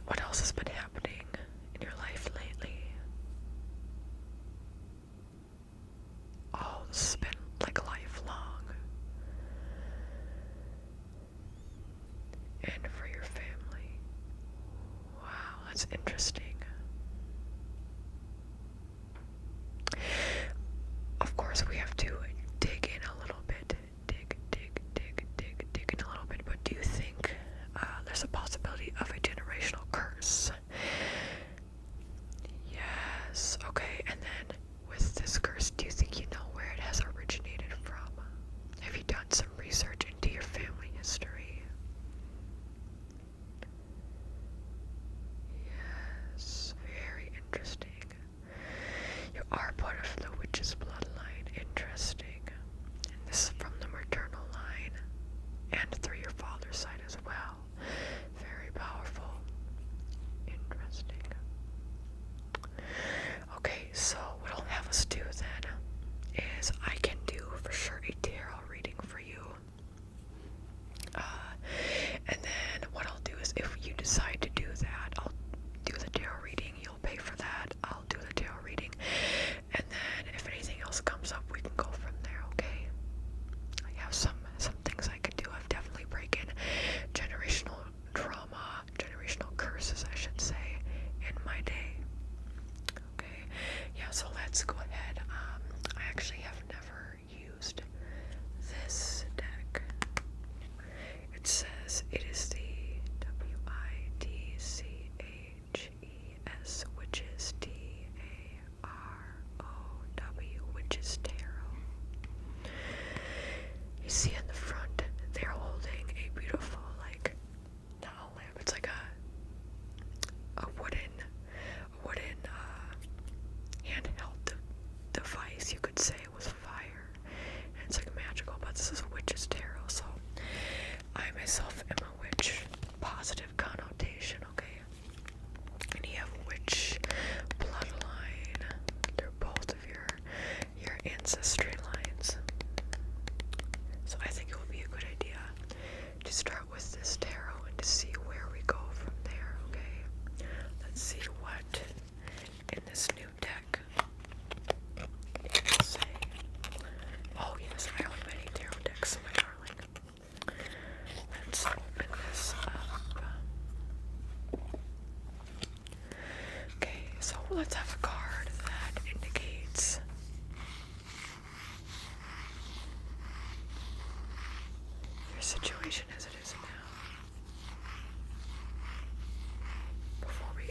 what else has been happening in your life lately? Oh, this has been like lifelong. And for your family. Wow, that's interesting. Of course, we have to dig in a little bit. Dig in a little bit. But do you think there's a possibility of a generational curse? Yes. Okay. And then with this curse, do you think you know where it has originated from? Have you done some research into your family history? Yes. Very interesting. You are part of the witch's bloodline. Interesting. And this is from the maternal line and through your father's side as well. Very powerful. Interesting. Okay, so what I'll have us do then is I can do for sure a tarot reading for you. And then what I'll do is if you decide to do that, I'll do the tarot reading. You'll pay for that. I'll do the tarot reading. And then if anything else comes up, we can go from there, okay? I have some things I can do. I've definitely broken generational trauma, generational curses, I should say, in my day. Okay, yeah, so let's go ahead. I actually have never used this deck. It says it is the 𝑤𝐼𝐷𝐶𝐻𝐸S, which is TAROW, which is tarot. You see in the front, they're holding a beautiful, like, not a lamp, it's like a wooden handheld device, you could say, with fire. And it's like magical, but this is witch's tarot, so I myself am a witch. Positive connotation, okay? And you have witch bloodline. They're both of your ancestry lines. So I think it would be a good idea to start with this tarot and to see where we go from there, okay? Let's see what in this new deck it will say. Oh yes, I own many tarot decks, my darling. Let's open this up. Okay, so let's have a card that indicates your situation as it is now. Before we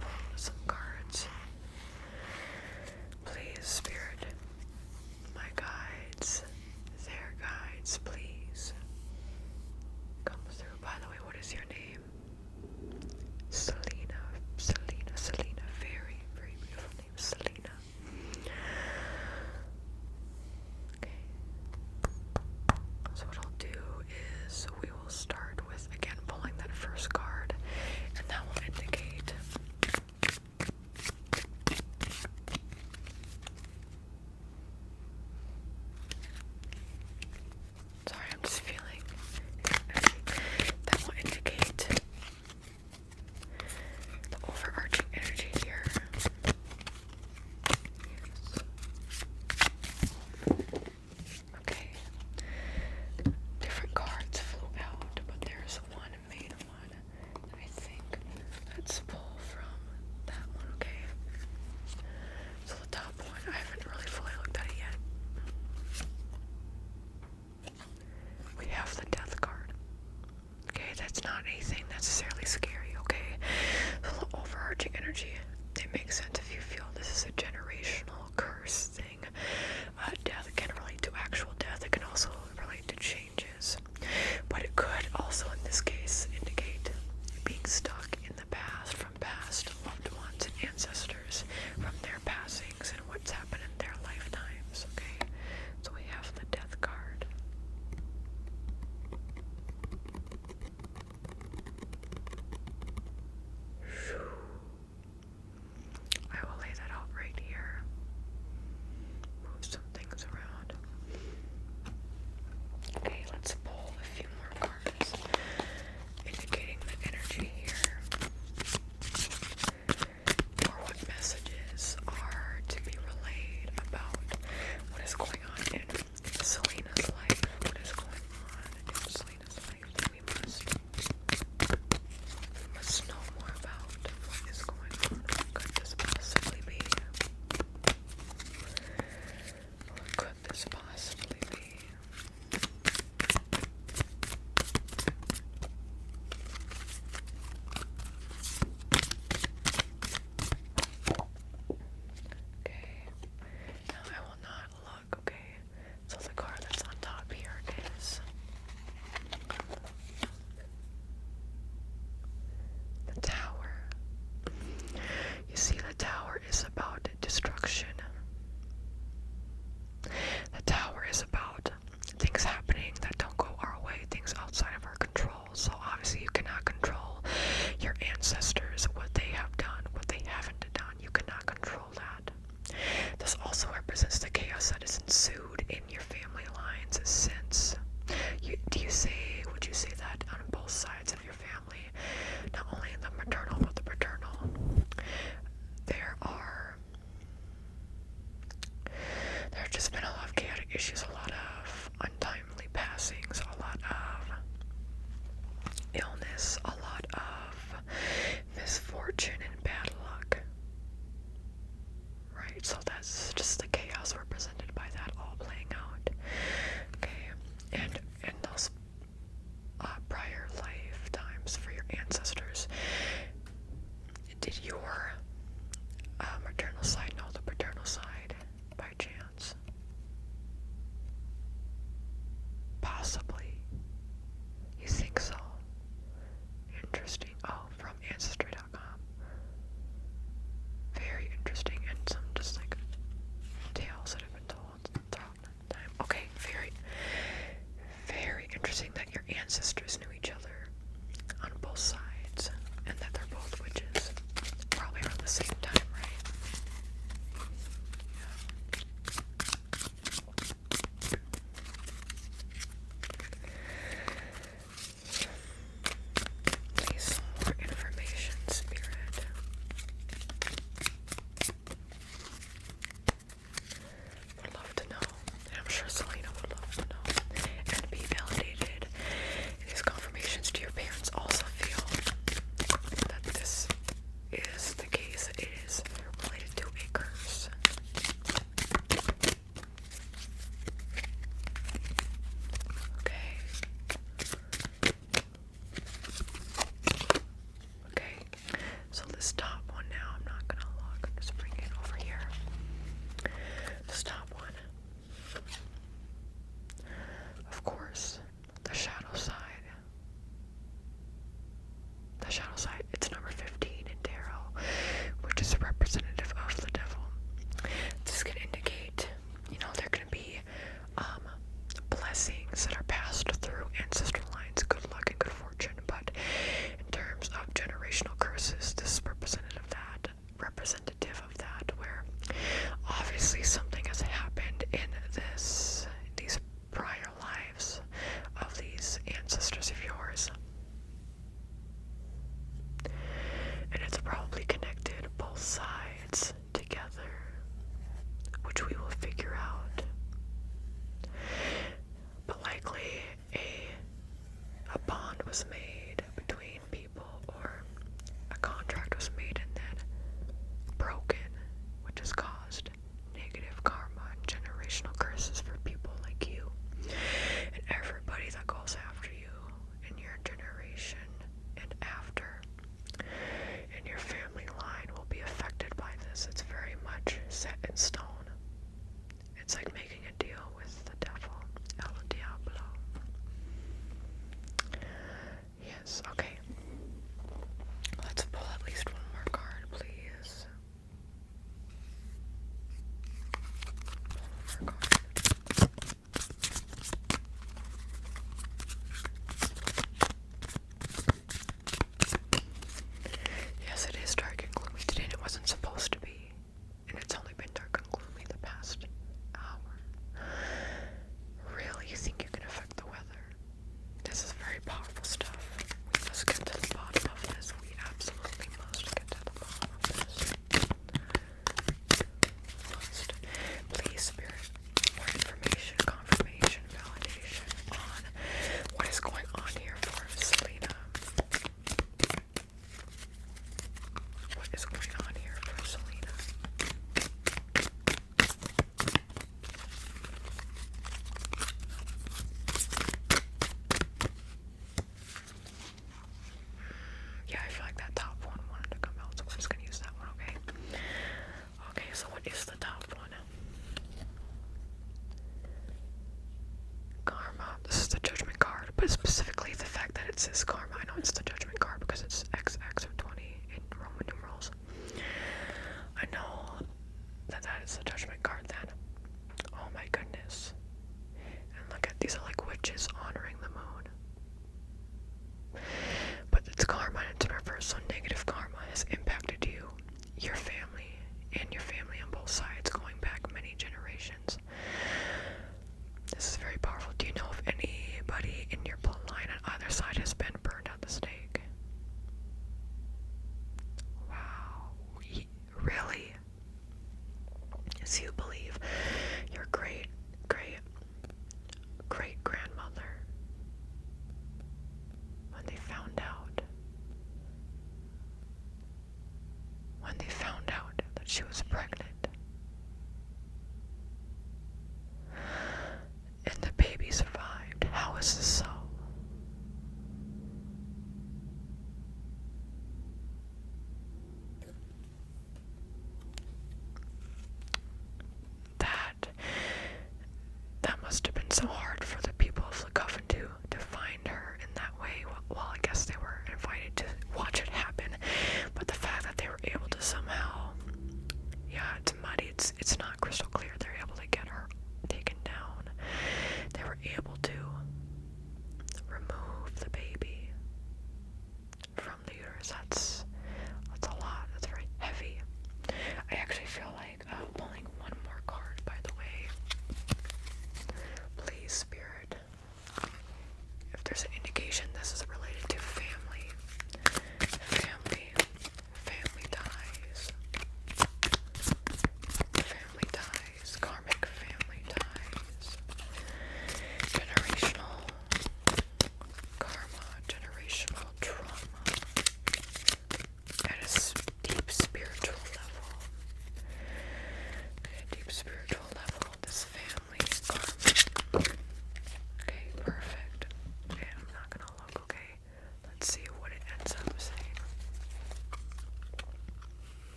pull some cards, please, Spirit, my guides, their guides, please come through. By the way, what is your name? Selena. Very, very beautiful name, Selena. Okay. So what I'll do is we will start with, again, pulling that first card, and that will indicate sorry, I'm just feeling that will indicate the overarching energy here. Yes. Okay. Different cards flew out, but there's one main one. I think let's pull from that one, okay? So the top one, I haven't really fully looked at it yet. We have the death card. Okay, that's not anything necessarily scary, okay? So the overarching energy, it makes sense if you feel this is a generational curse thing. Death can relate to actual death. It can also relate to changes. But it could also, in this case, indicate being stuck in the past from past loved ones and ancestors, from their passings and what's happened in their lifetimes, okay? So we have the death card. I will lay that out right here. Move some things around. Okay, let's pull a few more cards indicating the energy here. ancestors, what they have done, what they haven't done. You cannot control that. This also represents the chaos that has ensued in your family lines since. Would you say that on both sides of your family, not only in the maternal but the paternal, there's just been a lot of chaotic issues, a lot of untimely passings, a lot of illness, a lot of misfortune and bad luck. Right, so that's just the chaos represented by that all playing out. Okay, and in those prior lifetimes for your ancestors, did your maternal side know the paternal side by chance? Possibly. You think so? Interesting. Oh, from Ancestry.com. Very interesting, and some just like tales that have been told throughout time. Okay, very, very interesting that your ancestors knew each other on both sides, and that they're both witches, probably around the same time, right? Please, some more information, Spirit. Would love to know, and I'm sure Selena would love to know, and be validated. These confirmations, do your parents also feel that this is the case? It is related to a curse. Okay. Okay. So this top one now, I'm not gonna look. I'm just bring it over here. This top one. Of course, the shadow side. The shadow side, it's number 15 in tarot, which is a representative of the devil. This can indicate, there can be blessings that are passed through ancestral lines, good luck and good fortune, but in terms of generational curses, this is representative of that, where obviously something has happened in these prior lives of these ancestors of yours. And it's probably connected both sides together, which we will figure out. But likely a bond was made between people, or a contract was made and then broken, which has caused negative karma and generational curses for people like you and everybody that goes after you in your generation and after. And your family line will be affected by this. It's very much set in stone. It's like making a deal with the devil, El Diablo. Yes, okay. Let's pull at least one more card, please. One more card. Yes, it is dark and gloomy today, and it wasn't supposed to be. And it's only been dark and gloomy the past hour. Really, you think you can affect the weather? This is very powerful stuff. We must get to the bottom of this. We absolutely must get to the bottom of this. Must. Please, Spirit, more information, confirmation, validation on what is going on here for Selena. What is going on here for Selena? Yeah, I feel like that top one wanted to come out, so we're just gonna use that one, okay? Okay, so what is the top one? Karma. This is the Judgment card, but specifically the fact that it says karma. I know it's the Judgment card because it's XX or 20 in Roman numerals.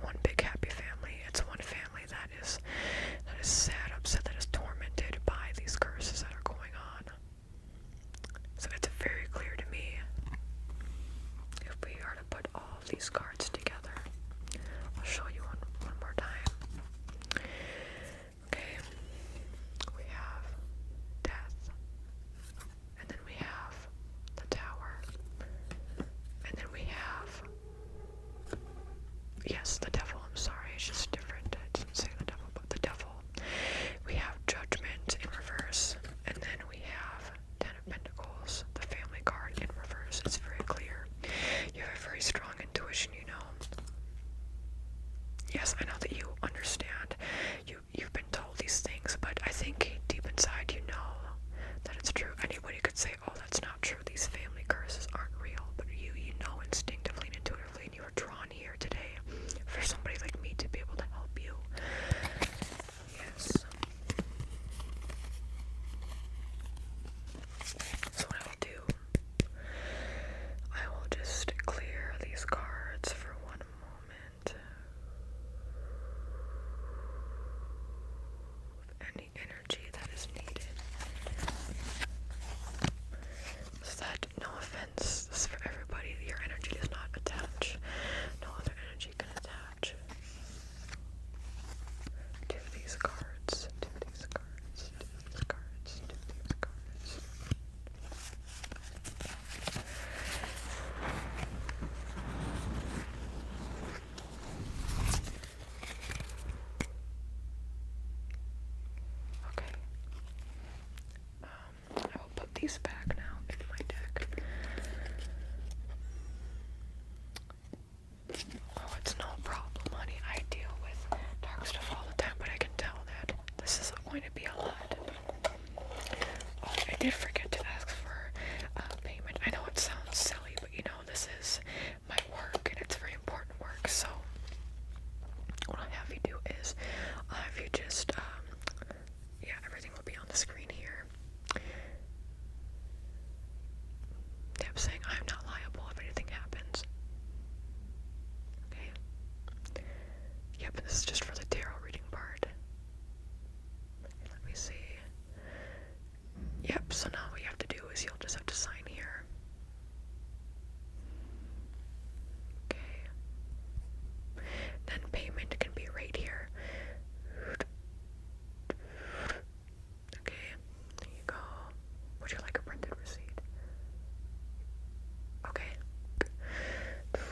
one big happy family. It's one family that is sad, upset, that is tormented by these curses that are going on. So it's very clear to me, if we are to put all of these cards together, I'll show you one more time. Okay, we have death, and then we have the tower, and then we have, yes, the devil, I'm sorry, it's just different, I didn't say the devil, but the devil. We have judgment in reverse, and then we have Ten of Pentacles, the family card in reverse. It's very clear. You have a very strong intuition, you know. Yes, I know that you understand. You've been told these things, but I think deep inside you know that it's true. Anybody could say, oh, that's not true. These family curses aren't real. But you know instinctively and intuitively, and you were drawn here today for somebody like me to be able to help you. Yes. So what I'll do, I will just clear these cards for one moment. Any energy that is needed. So that, no offense, this is for everybody, your energy does not attach. No other energy can attach to these cards, to these cards, to these cards, to these cards. Okay. I will put these back now in my deck. Oh, it's no problem, honey. I deal with dark stuff all the time, but I can tell that this is going to be a lot. Oh, I did forget to ask for payment. I know it sounds silly, but you know, this is my work, and it's very important work, so what I'll have you do is, I'll have you just, yeah, everything will be on the screen here. Yep, saying I'm not liable if anything happens. Okay. Yep, this is just for the tarot reading part. Let me see. Yep, so now what you have to do is you'll just have to sign here. Okay. Then payment can be right here. Okay, there you go. Would you like a printed receipt? Okay. There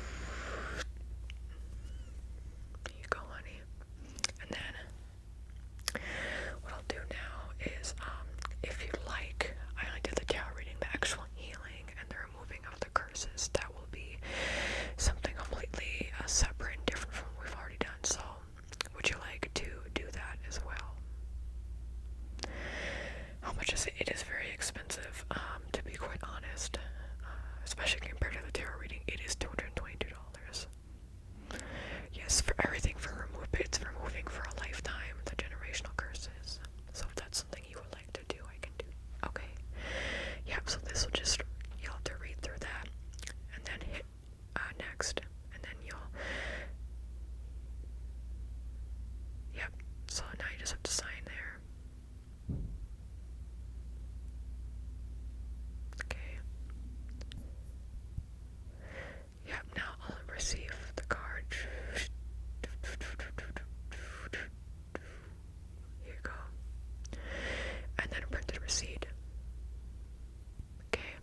you go, honey. And then what I'll do now is, if you'd like, I only did the tarot reading, the actual healing and the removing of the curses. That will be something completely separate and different from what we've already done. So, would you like to do that as well? How much is it? It is very expensive, to be quite honest. Especially compared to the tarot reading, it is $222. Yes, for everything, it's removing for a lifetime the generational curses. So if that's something you would like to do, I can do. Okay. Yep, so this will just, you'll have to read through that, and then hit next, and then yep, so now you just have to sign there. Okay. Yep, now I'll receive the card. Here you go. And then a printed receipt. Okay.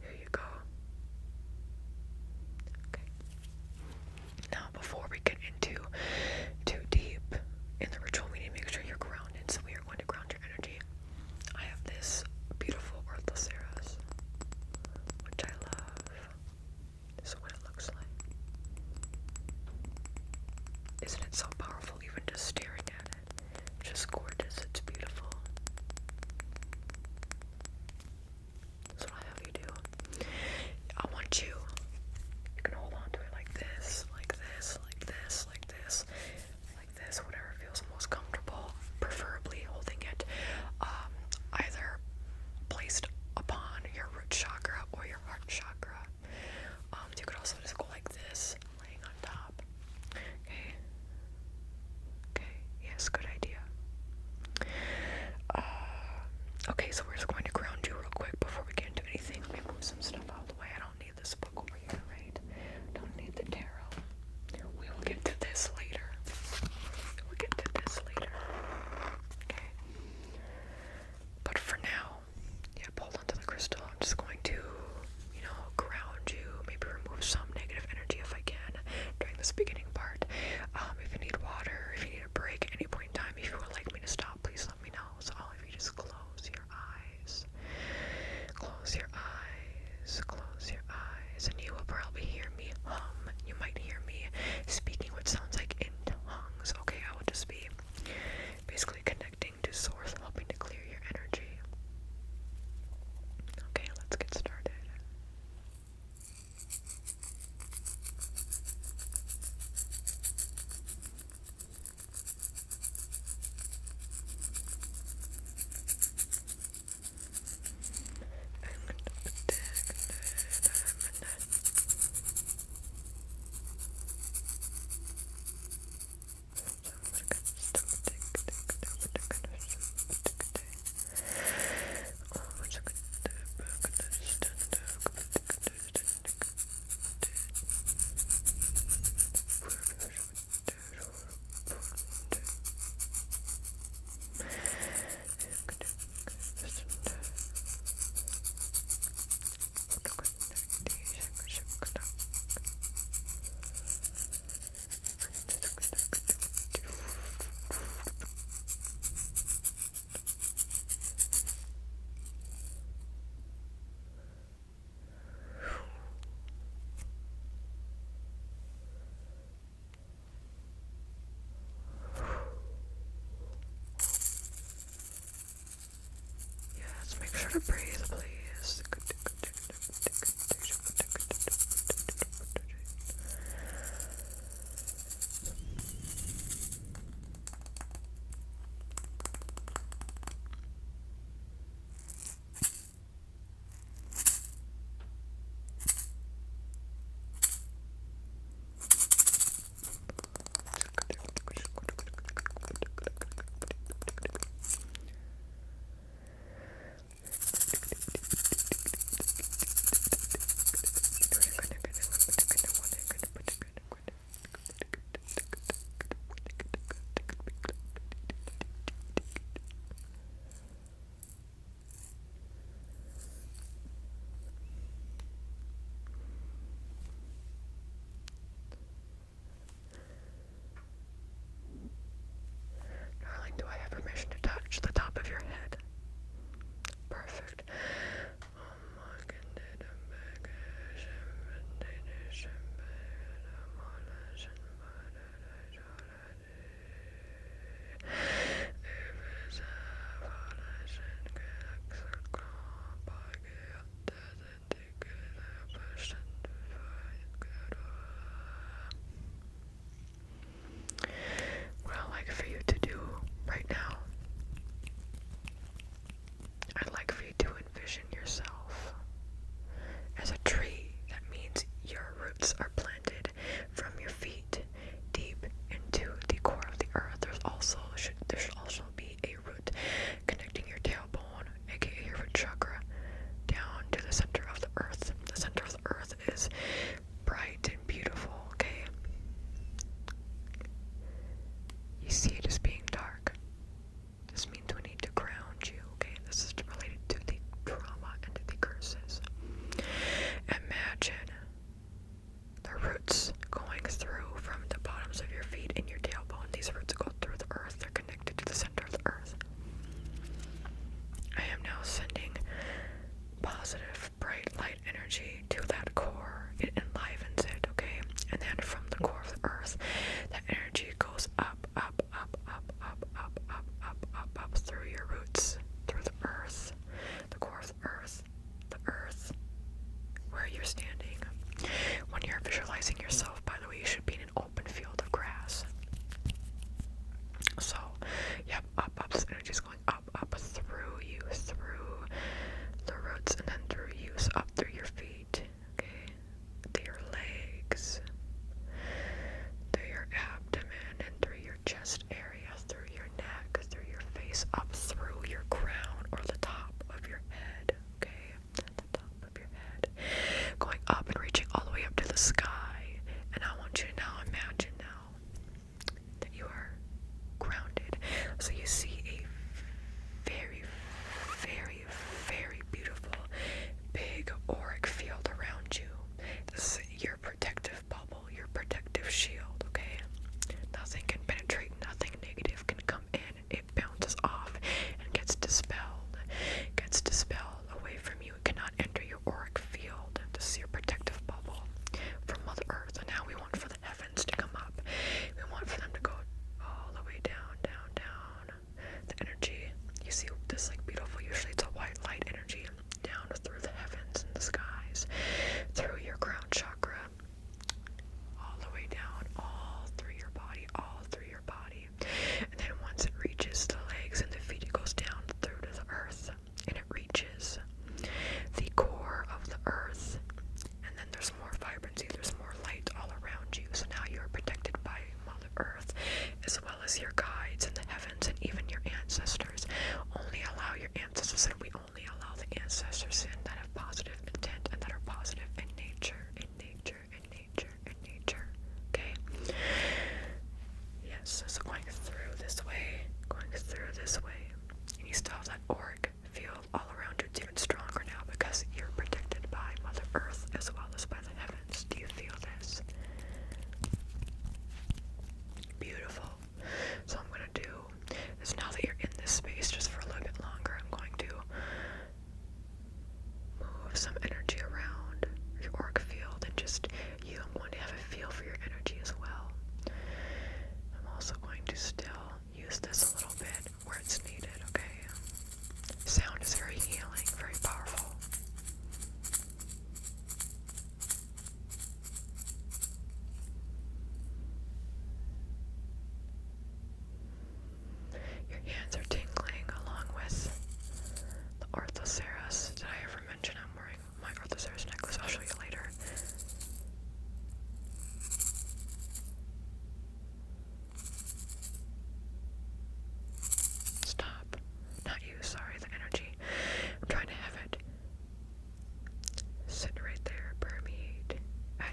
Here you go. Okay. Now, before we get into too deep in the ritual, we need to make sure you're grounded. So we are going to ground your energy. I have this beautiful 𝒒𝒡𝒄𝒄, which I love. This is what it looks like. Isn't it so powerful, even just staring at it? It's just gorgeous. It's beautiful. That's what I'll have you do. I want you can hold on to it like this, like this, like this, like this, like this, whatever feels most comfortable, preferably holding it either placed upon your root chakra or your heart also just go like this, laying on top. Okay. Okay. Yes, good idea. Okay, so we're just going to ground you real quick before we get into anything. Let me move some stuff out of the way. I don't need this book over here, right? Don't need the tarot. We will get to this later. We'll get to this later. Okay. But for now, hold on to the crystal. I'm just going to, ground you, maybe remove some negative energy if I can during this beginning part. If you need water, if you need a break at any point in time, if you would like me to stop, please let me know. So all of you just close your eyes. Close your eyes. Close your eyes. And you will probably hear me hum. You might hear me speaking what sounds like in tongues. Okay, I will just be basically connecting to source, helping to clear your energy. Okay, let's get started. Make sure to breathe, please. Do I have permission to touch the top of your head? Perfect. What I'd like for you to do right now, I'd like for you to envision yourself as a tree. That means your roots are planted from your feet deep into the core of the earth. There should also be a root connecting your tailbone, aka your root chakra, down to the center of the earth. The center of the earth is bright and beautiful, okay? You see it as being dark. This means we need to ground you, okay? This is related to the trauma and to the curses. Imagine the roots going through from the bottoms of your feet and your tailbone. These roots go through the earth. They're connected to the center of the earth. I am now sending positive, bright light energy to that core. It enlivens it, okay? And then from the core of the earth, that energy goes up, up, up, up, up, up, up, up, up, up through your roots, through the earth, the core of the earth, where you're standing. When you're visualizing yourself, by the way, you should be in an open field of grass. So, yep, up, up, this energy is going up, up through you, through the roots, and then through you, so up through your feet, okay, to your legs.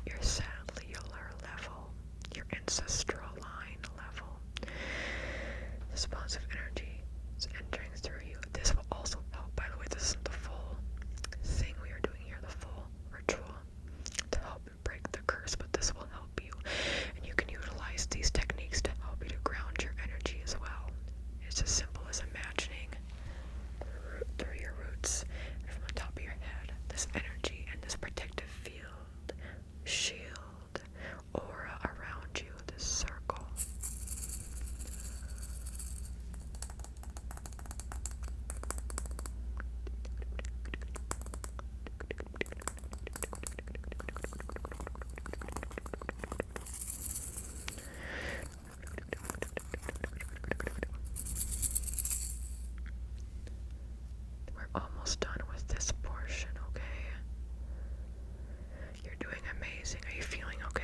your cellular level, your ancestral line level. Responsive energy is entering through you. This will also help, by the way, this isn't the full thing we are doing here, the full ritual to help break the curse, but this will help you. And you can utilize these techniques to help you to ground your energy as well. It's as simple as imagining through your roots and from the top of your head, this energy and this protective field, shield, aura around you, this circle. We're almost done with this portion, okay? You're doing amazing. Are you feeling okay?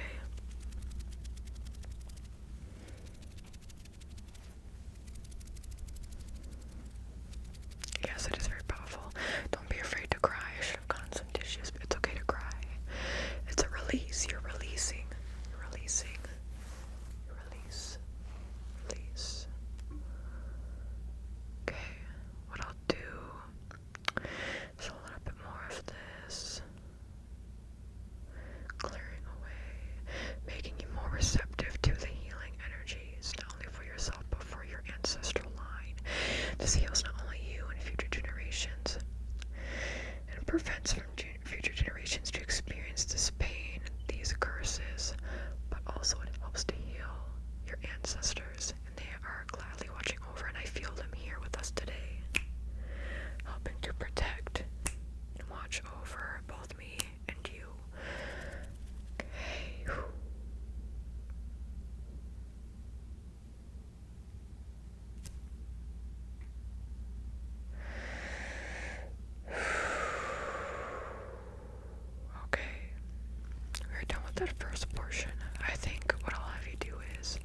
Yes, it is very powerful. Don't be afraid to cry. I should have gotten some tissues, but it's okay to cry. It's a release. You're releasing. You're releasing. You release. Release. Okay, what I'll do is a little bit more of this. Clearing away, making you more receptive to the healing energies, not only for yourself, but for your ancestral line. This heals not only you and future generations, and prevents from future generations to experience this pain and these curses, but also it helps to heal your ancestors, and they are gladly watching over, and I feel them here with us today, helping to protect and watch over both me and you. Okay. Okay, we're done with that first portion. I think what I'll have you do is